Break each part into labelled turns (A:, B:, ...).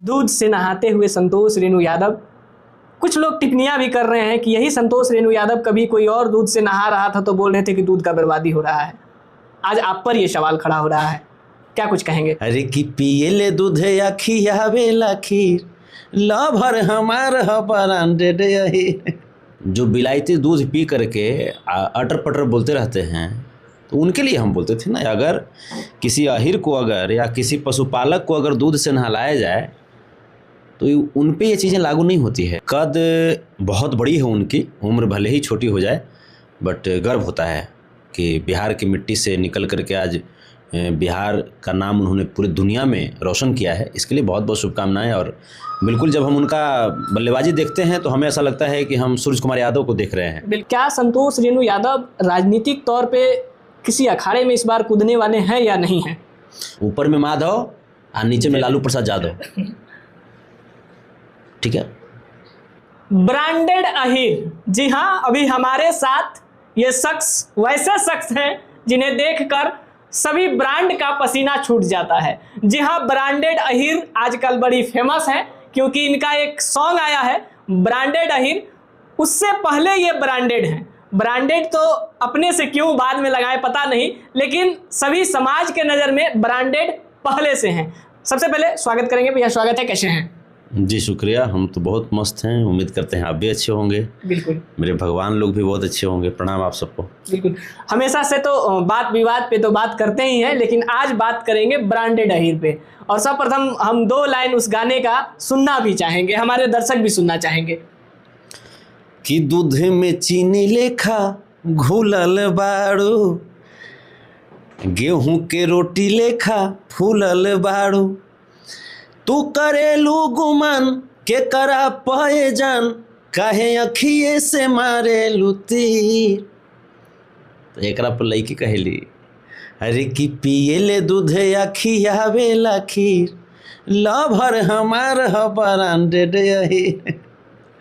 A: दूध से नहाते हुए संतोष रेणु यादव। कुछ लोग टिप्पणियां भी कर रहे हैं कि यही संतोष रेणु यादव कभी कोई और दूध से नहा रहा था तो बोल रहे थे कि दूध का बर्बादी हो रहा है। आज आप पर यह सवाल खड़ा हो रहा है, क्या कुछ कहेंगे?
B: अरे कि पिए ले दूध या खियावेला खीर, लभर हमार ब्रांडेड यही। जो बिलायती दूध पी करके अटर पटर बोलते रहते हैं, तो उनके लिए हम बोलते थे ना, अगर किसी अहिर को अगर या किसी पशुपालक को अगर दूध से नहलाया जाए तो उन पे ये चीज़ें लागू नहीं होती है। कद बहुत बड़ी है उनकी, उम्र भले ही छोटी हो जाए, बट गर्व होता है कि बिहार की मिट्टी से निकल करके आज बिहार का नाम उन्होंने पूरी दुनिया में रोशन किया है। इसके लिए बहुत बहुत शुभकामनाएं। और बिल्कुल जब हम उनका बल्लेबाजी देखते हैं तो हमें ऐसा लगता है कि हम सूर्य कुमार यादव को देख रहे हैं।
A: क्या संतोष रेणु यादव राजनीतिक तौर पे किसी अखाड़े में इस बार कूदने वाले हैं या नहीं हैं?
B: ऊपर में माधव और नीचे में लालू प्रसाद यादव, ठीक है।
A: ब्रांडेड अहिर, जी हाँ, अभी हमारे साथ ये शख्स वैसे शख्स हैं जिन्हें देखकर सभी ब्रांड का पसीना छूट जाता है। जी हाँ, ब्रांडेड अहिर आजकल बड़ी फेमस है क्योंकि इनका एक सॉन्ग आया है ब्रांडेड अहिर। उससे पहले ये ब्रांडेड हैं। ब्रांडेड तो अपने से क्यों बाद में लगाए पता नहीं, लेकिन सभी समाज के नज़र में ब्रांडेड पहले से हैं। सबसे पहले स्वागत करेंगे भैया, स्वागत है, कैसे हैं?
B: जी शुक्रिया, हम तो बहुत मस्त हैं। उम्मीद करते हैं आप भी अच्छे होंगे।
A: बिल्कुल,
B: मेरे भगवान लोग भी बहुत अच्छे होंगे। प्रणाम आप सबको।
A: बिल्कुल, हमेशा से तो बात विवाद पे तो बात करते ही हैं, लेकिन आज बात करेंगे ब्रांडेड अहिर पे। और सर्वप्रथम हम 2 लाइन उस गाने का सुनना भी चाहेंगे, हमारे दर्शक भी सुनना चाहेंगे।
B: कि दूध में चीनी लेखा घुलल बाड़ू, गेहूं के रोटी लेखा फूलल बाड़ू, तू करेलू गुमान के करा पाए जान, काहे अखिए से मारेलू तीर। तो एकरा पर लईकी कहेली, अरे कि पिए ले दूध या खियावेला खीर, लभर हमार ब्रांडेड यही।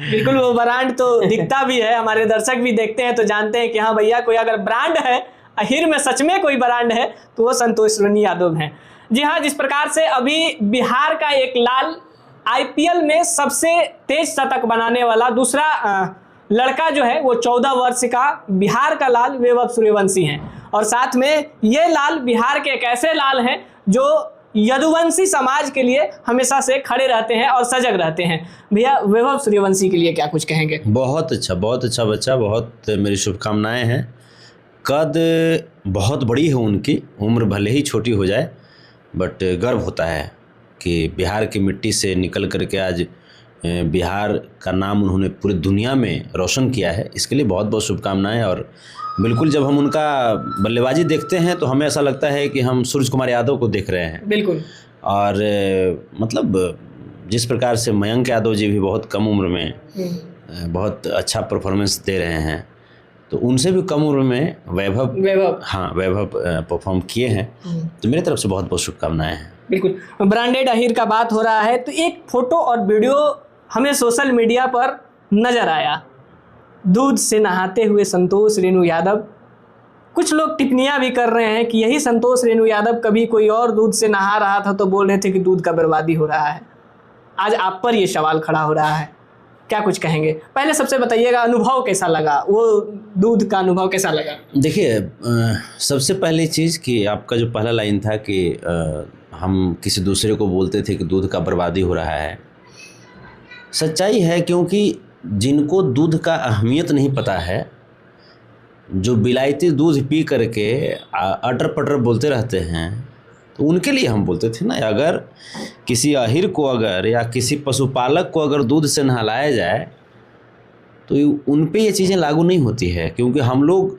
A: बिल्कुल, वो ब्रांड तो दिखता भी है, हमारे दर्शक भी देखते हैं तो जानते हैं कि हाँ भैया, कोई अगर ब्रांड है, अहिर में सच में कोई ब्रांड है तो वो संतोष रेणु यादव हैं। जी हाँ, जिस प्रकार से अभी बिहार का एक लाल आईपीएल में सबसे तेज शतक बनाने वाला दूसरा लड़का जो है वो 14 वर्ष का बिहार का लाल वैभव सूर्यवंशी हैं। और साथ में ये लाल बिहार के एक ऐसे लाल हैं जो यदुवंशी समाज के लिए हमेशा से खड़े रहते हैं और सजग रहते हैं। भैया, वैभव सूर्यवंशी के लिए क्या कुछ कहेंगे?
B: बहुत अच्छा बच्चा, बहुत मेरी शुभकामनाएं हैं। कद बहुत बड़ी है उनकी, उम्र भले ही छोटी हो जाए, बट गर्व होता है कि बिहार की मिट्टी से निकल करके आज बिहार का नाम उन्होंने पूरी दुनिया में रोशन किया है। इसके लिए बहुत बहुत शुभकामनाएं। और बिल्कुल जब हम उनका बल्लेबाजी देखते हैं तो हमें ऐसा लगता है कि हम सूर्य कुमार यादव को देख रहे हैं।
A: बिल्कुल।
B: और मतलब जिस प्रकार से मयंक यादव जी भी बहुत कम उम्र में बहुत अच्छा परफॉर्मेंस दे रहे हैं, तो उनसे भी कम उम्र में वैभव परफॉर्म किए हैं। तो मेरी तरफ से बहुत बहुत शुभकामनाएं हैं। बिल्कुल,
A: ब्रांडेड अहिर का बात हो रहा है तो एक फोटो और वीडियो हमें सोशल मीडिया पर नजर आया, दूध से नहाते हुए संतोष रेणु यादव। कुछ लोग टिप्पणियां भी कर रहे हैं कि यही संतोष रेणु यादव कभी कोई और दूध से नहा रहा था तो बोल रहे थे कि दूध का बर्बादी हो रहा है। आज आप पर यह सवाल खड़ा हो रहा है, क्या कुछ कहेंगे? पहले सबसे बताइएगा, अनुभव कैसा लगा, वो दूध का अनुभव कैसा लगा?
B: देखिए, सबसे पहली चीज़ कि आपका जो पहला लाइन था कि हम किसी दूसरे को बोलते थे कि दूध का बर्बादी हो रहा है, सच्चाई है। क्योंकि जिनको दूध का अहमियत नहीं पता है, जो बिलायती दूध पी करके अटर पटर बोलते रहते हैं, तो उनके लिए हम बोलते थे ना, अगर किसी अहिर को अगर या किसी पशुपालक को अगर दूध से नहलाया जाए तो उन पे ये चीज़ें लागू नहीं होती है। क्योंकि हम लोग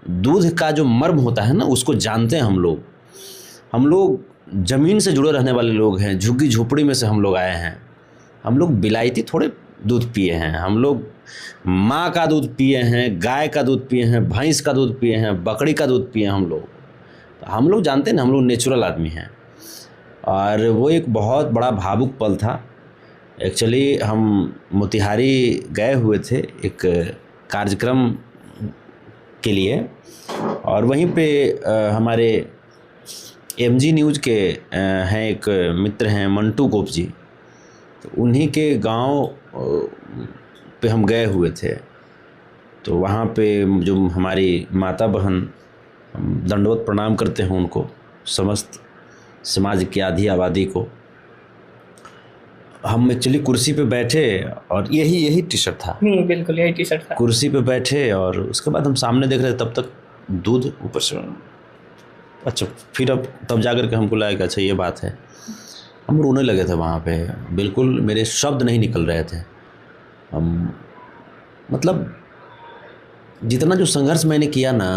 B: दूध का जो मर्म होता है ना, उसको जानते हैं। हम लोग ज़मीन से जुड़े रहने वाले लोग हैं, झुग्गी झोपड़ी में से हम लोग आए हैं। हम लोग बिलायती थोड़े दूध पिए हैं, हम लोग माँ का दूध पिए हैं, गाय का दूध पिए हैं, भैंस का दूध पिए हैं, बकरी का दूध पिए हैं। हम लोग जानते हैं ना, हम लोग नेचुरल आदमी हैं। और वो एक बहुत बड़ा भावुक पल था। एक्चुअली हम मोतिहारी गए हुए थे एक कार्यक्रम के लिए, और वहीं पे हमारे एमजी न्यूज़ के हैं एक मित्र हैं मंटू गोप जी, तो उन्हीं के गांव पे हम गए हुए थे। तो वहाँ पे जो हमारी माता बहन, हम दंडवत प्रणाम करते हैं उनको, समस्त समाज की आधी आबादी को। हम एक्चुअली कुर्सी पे बैठे और यही टी शर्ट था।
A: बिल्कुल यही टी शर्ट था।
B: कुर्सी पे बैठे और उसके बाद हम सामने देख रहे थे, तब तक दूध ऊपर से, अच्छा फिर अब तब जाकर के हमको लगा कि अच्छा ये बात है। हम रोने लगे थे वहाँ पे, बिल्कुल मेरे शब्द नहीं निकल रहे थे। हम मतलब जितना जो संघर्ष मैंने किया ना,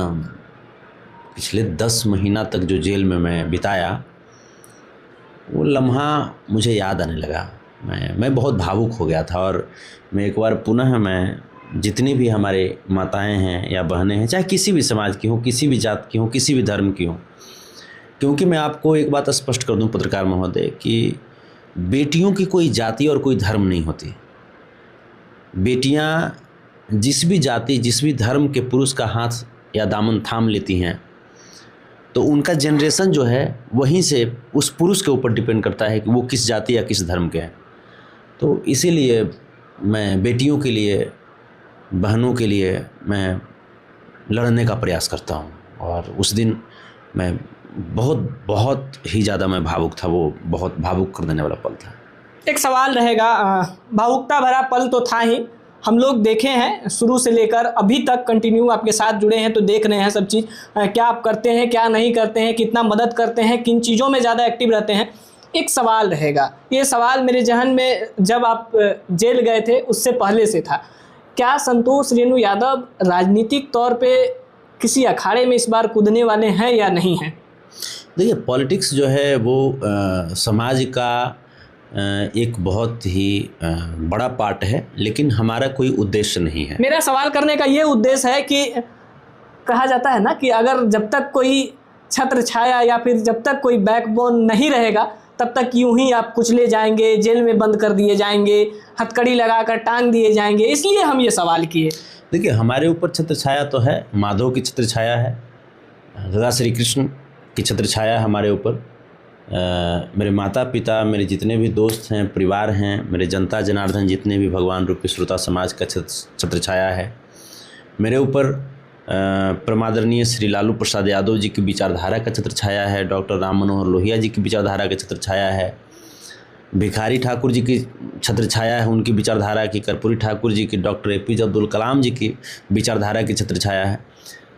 B: पिछले 10 महीना तक जो जेल में मैं बिताया, वो लम्हा मुझे याद आने लगा। मैं बहुत भावुक हो गया था। और मैं एक बार पुनः, मैं जितनी भी हमारे माताएं हैं या बहनें हैं, चाहे किसी भी समाज की हो, किसी भी जात की हो, किसी भी धर्म की हो, क्योंकि मैं आपको एक बात स्पष्ट कर दूं पत्रकार महोदय कि बेटियों की कोई जाति और कोई धर्म नहीं होती। बेटियां जिस भी जाति, जिस भी धर्म के पुरुष का हाथ या दामन थाम लेती हैं, तो उनका जनरेशन जो है वहीं से उस पुरुष के ऊपर डिपेंड करता है कि वो किस जाति या किस धर्म के हैं। तो इसीलिए मैं बेटियों के लिए, बहनों के लिए मैं लड़ने का प्रयास करता हूँ। और उस दिन मैं बहुत ही ज़्यादा मैं भावुक था। वो बहुत भावुक कर देने वाला पल था।
A: एक सवाल रहेगा, भावुकता भरा पल तो था ही, हम लोग देखे हैं शुरू से लेकर अभी तक कंटिन्यू आपके साथ जुड़े हैं तो देख रहे हैं सब चीज़, क्या आप करते हैं, क्या नहीं करते हैं, कितना मदद करते हैं, किन चीज़ों में ज़्यादा एक्टिव रहते हैं। एक सवाल रहेगा, ये सवाल मेरे जहन में जब आप जेल गए थे उससे पहले से था, क्या संतोष रेणु यादव राजनीतिक तौर पे किसी अखाड़े में इस बार कूदने वाले हैं या नहीं हैं?
B: देखिए, पॉलिटिक्स जो है वो समाज का एक बहुत ही बड़ा पार्ट है, लेकिन हमारा कोई उद्देश्य नहीं है।
A: मेरा सवाल करने का ये उद्देश्य है कि कहा जाता है ना कि अगर जब तक कोई छत्र छाया या फिर जब तक कोई बैकबोन नहीं रहेगा तब तक यूं ही आप कुचले जाएंगे, जेल में बंद कर दिए जाएंगे, हथकड़ी लगाकर टांग दिए जाएंगे, इसलिए हम ये सवाल किए।
B: देखिए, हमारे ऊपर छत्र छाया तो है, माधव की छत्र छाया है, राधा श्री कृष्ण की छत्र छाया है हमारे ऊपर। मेरे माता पिता, मेरे जितने भी दोस्त हैं, परिवार हैं, मेरे जनता जनार्दन जितने भी भगवान रूपी श्रोता समाज का छत्र छाया है। मेरे ऊपर परमादरणीय श्री लालू प्रसाद यादव जी की विचारधारा का छत्र छाया है, डॉक्टर राम मनोहर लोहिया जी की विचारधारा का छत्र छाया है, भिखारी ठाकुर जी की छत्र छाया है, उनकी विचारधारा की, कर्पूरी ठाकुर जी की, डॉक्टर APJ अब्दुल कलाम जी की विचारधारा की छत्र छाया है।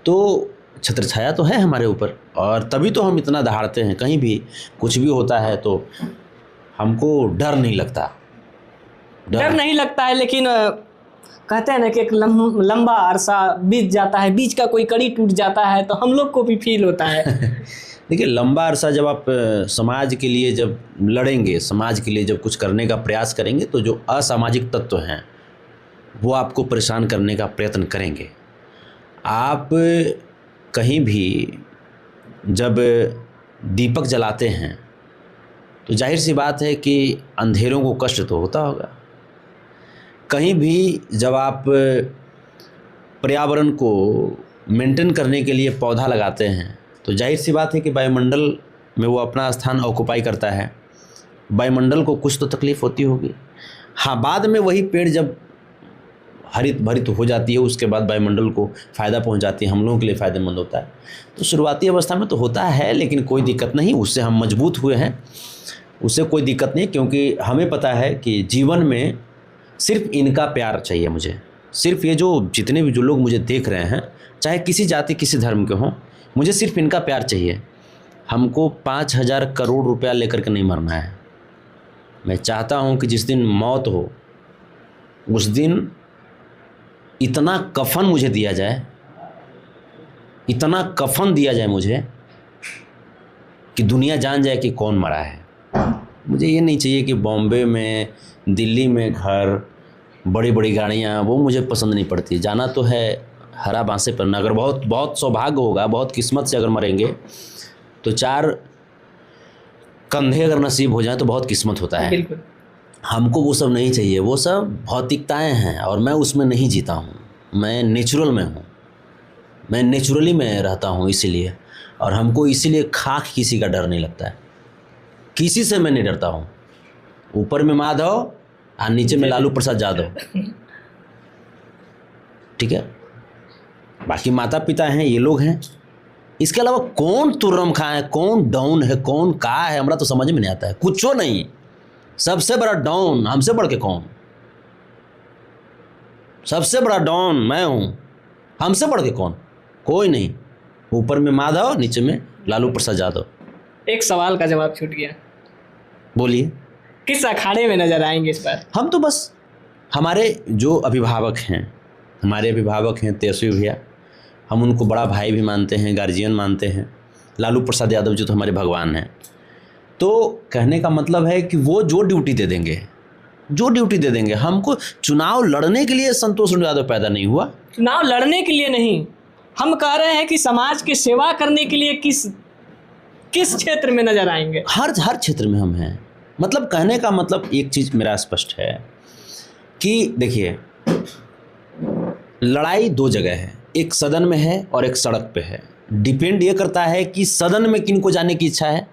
B: तो छत्र छाया तो है हमारे ऊपर, और तभी तो हम इतना दहाड़ते हैं। कहीं भी कुछ भी होता है तो हमको डर नहीं लगता।
A: डर नहीं लगता है, लेकिन कहते हैं ना कि एक लंबा अरसा बीत जाता है, बीच का कोई कड़ी टूट जाता है तो हम लोग को भी फील होता है।
B: देखिए, लंबा अरसा जब आप समाज के लिए जब लड़ेंगे, समाज के लिए जब कुछ करने का प्रयास करेंगे, तो जो असामाजिक तत्व हैं वो आपको परेशान करने का प्रयत्न करेंगे। आप कहीं भी जब दीपक जलाते हैं तो जाहिर सी बात है कि अंधेरों को कष्ट तो होता होगा। कहीं भी जब आप पर्यावरण को मेंटेन करने के लिए पौधा लगाते हैं तो जाहिर सी बात है कि वायुमंडल में वो अपना स्थान ऑक्युपाई करता है। वायुमंडल को कुछ तो तकलीफ़ होती होगी। हाँ, बाद में वही पेड़ जब हरित भरित हो जाती है, उसके बाद वायुमंडल को फ़ायदा पहुंचाती है, हम लोगों के लिए फ़ायदेमंद होता है। तो शुरुआती अवस्था में तो होता है, लेकिन कोई दिक्कत नहीं, उससे हम मजबूत हुए हैं, उससे कोई दिक्कत नहीं। क्योंकि हमें पता है कि जीवन में सिर्फ इनका प्यार चाहिए मुझे। सिर्फ ये जो जितने भी जो लोग मुझे देख रहे हैं, चाहे किसी जाति किसी धर्म के हों, मुझे सिर्फ इनका प्यार चाहिए। हमको 5,000 करोड़ रुपया लेकर के नहीं मरना है। मैं चाहता हूँ कि जिस दिन मौत हो उस दिन इतना कफन मुझे दिया जाए, इतना कफन दिया जाए मुझे कि दुनिया जान जाए कि कौन मरा है। मुझे ये नहीं चाहिए कि बॉम्बे में, दिल्ली में घर, बड़ी बड़ी गाड़ियाँ, वो मुझे पसंद नहीं पड़ती। जाना तो है हरा बांसे पर, अगर बहुत बहुत सौभाग्य होगा, बहुत किस्मत से अगर मरेंगे तो 4 कंधे अगर नसीब हो जाए तो बहुत किस्मत होता है।
A: बिल्कुल।
B: हमको वो सब नहीं चाहिए, वो सब भौतिकताएं हैं और मैं उसमें नहीं जीता हूँ। मैं नेचुरल में हूँ, मैं नेचुरली में रहता हूँ इसीलिए। और हमको इसीलिए खाक किसी का डर नहीं लगता है, किसी से मैं नहीं डरता हूँ। ऊपर में माधव और नीचे में लालू प्रसाद यादव, ठीक है। बाकी माता पिता हैं, ये लोग हैं। इसके अलावा कौन तुर्रम खां है, कौन डाउन है, कौन का है, हमारा तो समझ में नहीं आता है। कुछो नहीं, सबसे बड़ा डाउन हमसे बढ़ के कौन? सबसे बड़ा डाउन मैं हूं, हमसे बढ़ के कौन? कोई नहीं। ऊपर में माधव, नीचे में लालू प्रसाद यादव।
A: एक सवाल का जवाब छूट गया,
B: बोलिए।
A: किस अखाड़े में नजर आएंगे इस बार?
B: हम तो बस, हमारे जो अभिभावक हैं, हमारे अभिभावक हैं तेजस्वी भैया, हम उनको बड़ा भाई भी मानते हैं, गार्जियन मानते हैं। लालू प्रसाद यादव जी तो हमारे भगवान हैं। तो कहने का मतलब है कि वो जो ड्यूटी दे देंगे, जो ड्यूटी दे देंगे। हमको चुनाव लड़ने के लिए संतोष यादव पैदा नहीं हुआ।
A: चुनाव लड़ने के लिए नहीं, हम कह रहे हैं कि समाज की सेवा करने के लिए किस क्षेत्र में नजर आएंगे?
B: हर क्षेत्र में हम हैं। मतलब कहने का मतलब एक चीज़ मेरा स्पष्ट है कि देखिए, लड़ाई दो जगह है, एक सदन में है और एक सड़क पे है। डिपेंड ये करता है कि सदन में किन को जाने की इच्छा है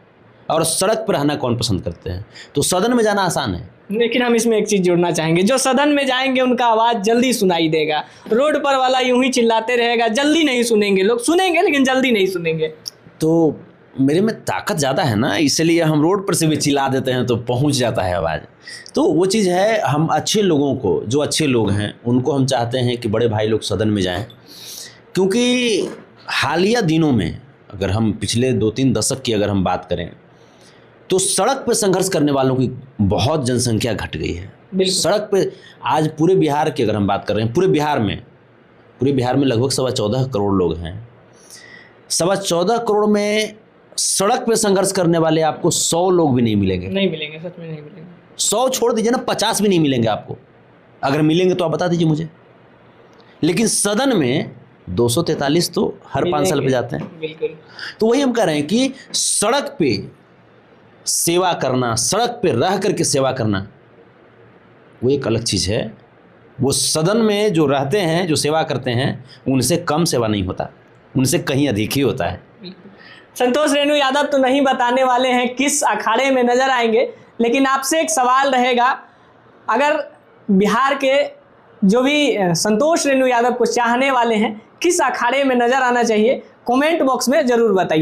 B: और सड़क पर रहना कौन पसंद करते हैं। तो सदन में जाना आसान है,
A: लेकिन हम इसमें एक चीज़ जोड़ना चाहेंगे, जो सदन में जाएंगे उनका आवाज़ जल्दी सुनाई देगा। रोड पर वाला यूं ही चिल्लाते रहेगा, जल्दी नहीं सुनेंगे लोग। सुनेंगे लेकिन जल्दी नहीं सुनेंगे।
B: तो मेरे में ताकत ज़्यादा है ना, इसलिए हम रोड पर से भी चिल्ला देते हैं तो पहुंच जाता है आवाज़। तो वो चीज़ है, हम अच्छे लोगों को, जो अच्छे लोग हैं उनको हम चाहते हैं कि बड़े भाई लोग सदन में जाएं। क्योंकि हालिया दिनों में अगर हम पिछले 2-3 दशक की अगर हम बात करें तो सड़क पे संघर्ष करने वालों की बहुत जनसंख्या घट गई है। सड़क पे आज पूरे बिहार की अगर हम बात कर रहे हैं, पूरे बिहार में लगभग 14.25 करोड़ लोग हैं। 14.25 करोड़ में सड़क पे संघर्ष करने वाले आपको 100 लोग भी नहीं मिलेंगे।
A: नहीं मिलेंगे, सच में नहीं मिलेंगे।
B: 100 छोड़ दीजिए ना, 50 भी नहीं मिलेंगे आपको। अगर मिलेंगे तो आप बता दीजिए मुझे। लेकिन सदन में 243 तो हर 5 साल पे जाते हैं।
A: बिल्कुल।
B: तो वही हम कह रहे हैं कि सड़क पे सेवा करना, सड़क पे रह करके सेवा करना, वो एक अलग चीज़ है। वो सदन में जो रहते हैं, जो सेवा करते हैं, उनसे कम सेवा नहीं होता, उनसे कहीं अधिक ही होता है।
A: संतोष रेणु यादव तो नहीं बताने वाले हैं किस अखाड़े में नजर आएंगे, लेकिन आपसे एक सवाल रहेगा, अगर बिहार के जो भी संतोष रेणु यादव को चाहने वाले हैं, किस अखाड़े में नजर आना चाहिए, कमेंट बॉक्स में जरूर बताइए।